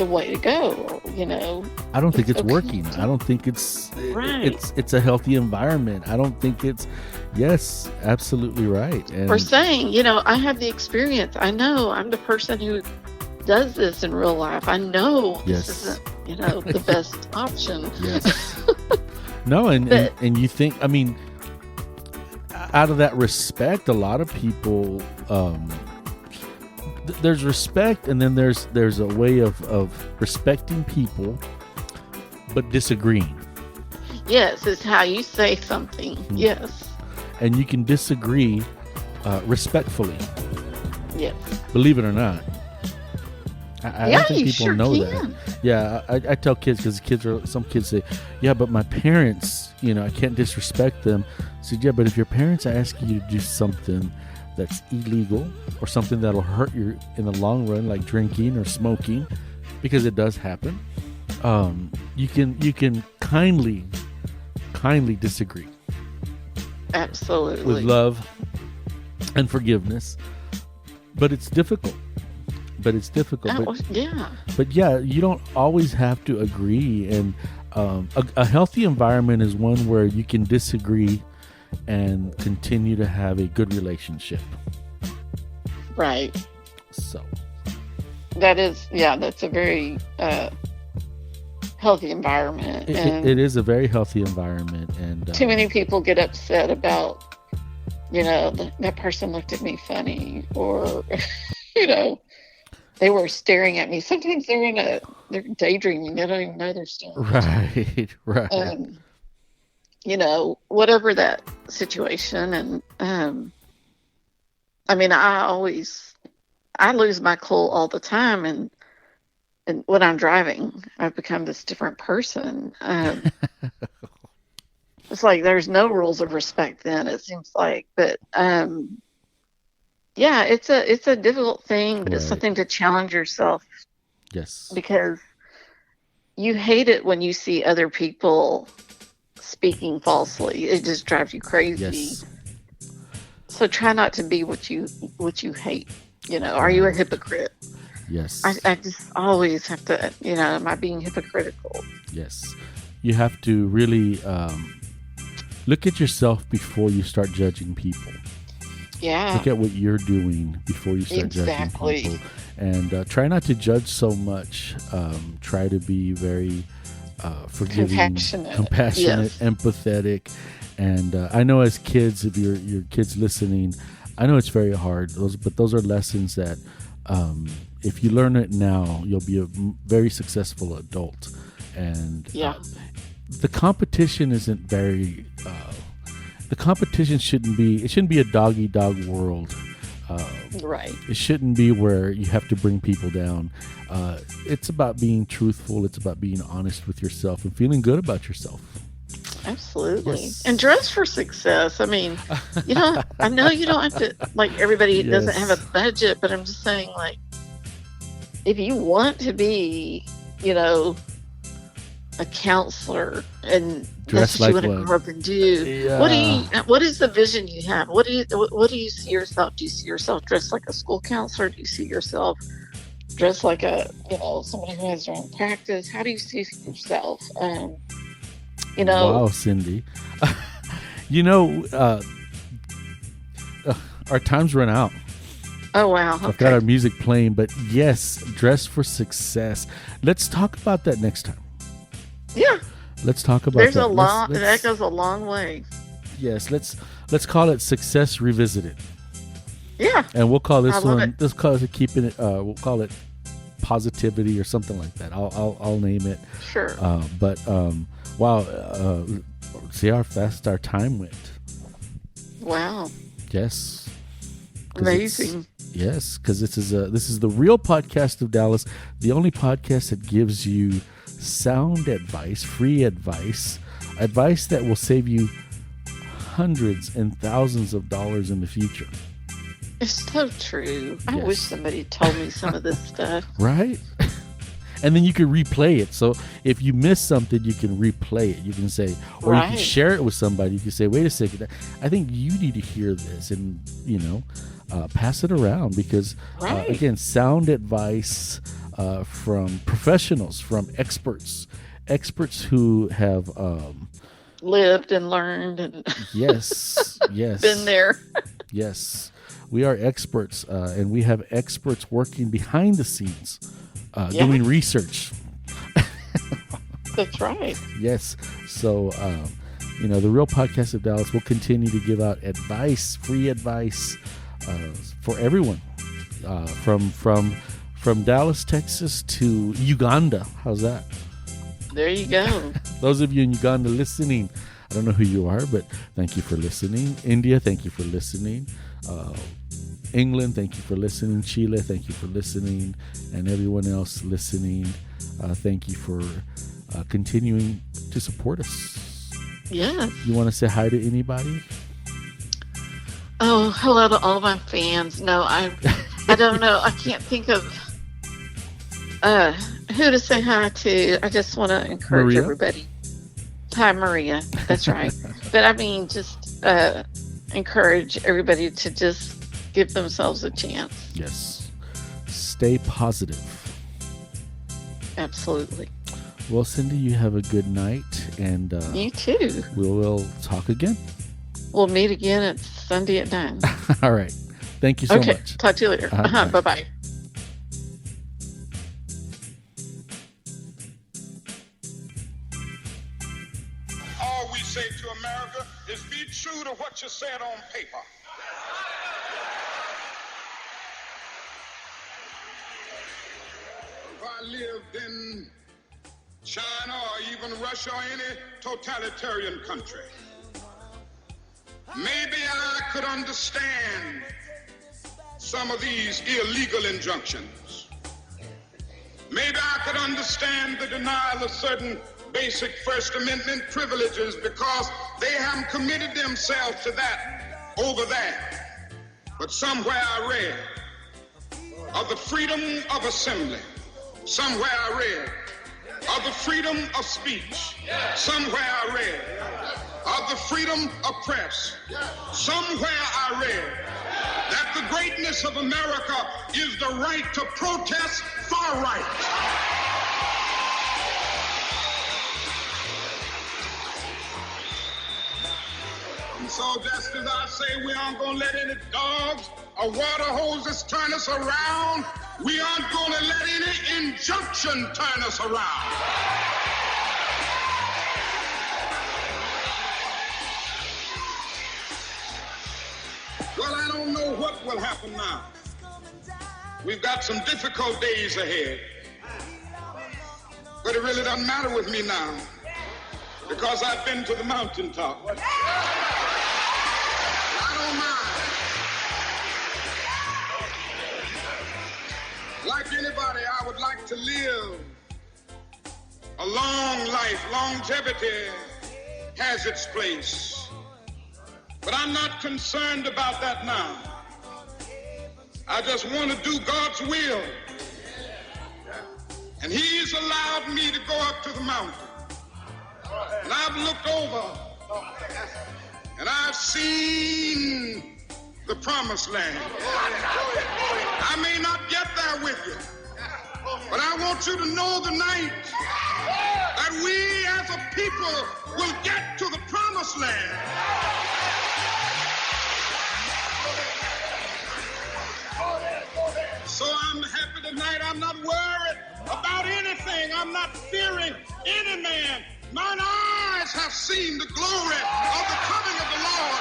the way to go. I don't think It's it's okay working. I don't think it's Right. it's a healthy environment. I don't think it's yes, absolutely right. Or And saying, I have the experience. I know I'm the person who does this in real life. I know this yes, isn't, the best option. yes. No, and, and But and you think, I mean, out of that respect, a lot of people there's respect, and then there's a way of respecting people but disagreeing. yes, it's how you say something. Mhm. Yes. And you can disagree respectfully, Yes. believe it or not. I Yeah, don't think you people sure know can. that. Yeah, I tell kids, because some kids say, yeah, but my parents, I can't disrespect them. I said, yeah, but if your parents ask you to do something that's illegal or something that'll hurt you in the long run, like drinking or smoking, because it does happen, you can kindly disagree Absolutely. with love and forgiveness, but it's difficult. Oh, yeah. But yeah, you don't always have to agree. And a healthy environment is one where you can disagree and continue to have a good relationship. Right. So That's a very healthy environment. And it is a very healthy environment. And too many people get upset about, that person looked at me funny, or, they were staring at me. Sometimes they're daydreaming. They don't even know they're staring. right. Whatever that situation. And I mean, I lose my cool all the time, and when I'm driving, I've become this different person. It's like there's no rules of respect then, it seems like. But yeah, it's a difficult thing, but it's Right. something to challenge yourself, Yes. because you hate it when you see other people speaking falsely. It just drives you crazy. Yes. So try not to be what you hate. Are you a Right. hypocrite? Yes. I just always have to, am I being hypocritical? Yes. You have to really look at yourself before you start judging people. Yeah. Look at what you're doing before you start Exactly. judging people. And try not to judge so much. Try to be very forgiving, compassionate, Yes. empathetic. And I know as kids, if your kids listening, I know it's very hard. Those are lessons that if you learn it now, you'll be a very successful adult. And Yeah. the competition isn't very. The competition shouldn't be a dog-eat-dog world. Right. It shouldn't be where you have to bring people down. It's about being truthful. It's about being honest with yourself and feeling good about yourself. Absolutely. Yes. And dress for success. I mean, I know you don't have to, like, everybody doesn't have a budget, but I'm just saying, like, if you want to be, a counselor, and Dress that's what like you want what? to grow up and do. Yeah. What is the vision you have? What do you see yourself? Do you see yourself dressed like a school counselor? Do you see yourself dressed like somebody who has their own practice? How do you see yourself? Wow, Cindy. Our time's run out. Oh, wow. I've got our music playing, but yes, dress for success. Let's talk about that next time. Yeah. Let's talk about There's that. that goes a long way. Yes, let's call it Success Revisited. Yeah. And we'll call this I love one. it. Let's call it keeping it. We'll call it Positivity or something like that. I'll name it. Sure. Wow. See how fast our time went. Wow. Yes. Amazing. Yes, because this is the Real Podcast of Dallas, the only podcast that gives you sound advice, free advice that will save you hundreds and thousands of dollars in the future. It's so true. I Yes. wish somebody told me some of this stuff. Right? And then you can replay it. So if you miss something, you can replay it. You can say, or you can Right. share it with somebody. You can say, wait a second, I think you need to hear this, and pass it around, because Right. again, sound advice from professionals, from experts who have lived and learned and yes, yes, been there. Yes, we are experts, and we have experts working behind the scenes, doing research. That's right. Yes. So, the Real Podcast of Dallas will continue to give out advice, free advice, for everyone, from Dallas, Texas to Uganda. How's that? There you go. Those of you in Uganda listening, I don't know who you are, but thank you for listening. India, thank you for listening. England, thank you for listening. Chile, thank you for listening. And everyone else listening, thank you for continuing to support us. Yeah. You want to say hi to anybody? Oh, hello to all my fans. No, I don't know. I can't think of who to say hi to. I just want to encourage Maria? everybody. Hi, Maria. That's right. But I mean, just encourage everybody to just give themselves a chance. Yes. Stay positive. Absolutely. Well, Cindy, you have a good night, and You too. we'll talk again. We'll meet again at Sunday at 9. All right. Thank you so Okay. much. Talk to you later. Bye. Bye-bye. All we say to America is be true to what you said on paper. If I lived in China or even Russia or any totalitarian country, maybe I could understand some of these illegal injunctions. Maybe I could understand the denial of certain basic First Amendment privileges because they haven't committed themselves to that over there. But somewhere I read of the freedom of assembly. Somewhere I read of the freedom of speech. Somewhere I read of the freedom of press. Somewhere I read that the greatness of America is the right to protest far right. And so just as I say we aren't going to let any dogs or water hoses turn us around, we aren't going to let any injunction turn us around. Well, I don't know what will happen now. We've got some difficult days ahead. But it really doesn't matter with me now because I've been to the mountaintop. I don't mind. Like anybody, I would like to live a long life. Longevity has its place. But I'm not concerned about that now. I just want to do God's will. And He's allowed me to go up to the mountain. And I've looked over and I've seen the promised land. I may not get there with you, but I want you to know tonight that we as a people will get to the promised land. So I'm happy tonight. I'm not worried about anything. I'm not fearing any man. Mine eyes have seen the glory of the coming of the Lord.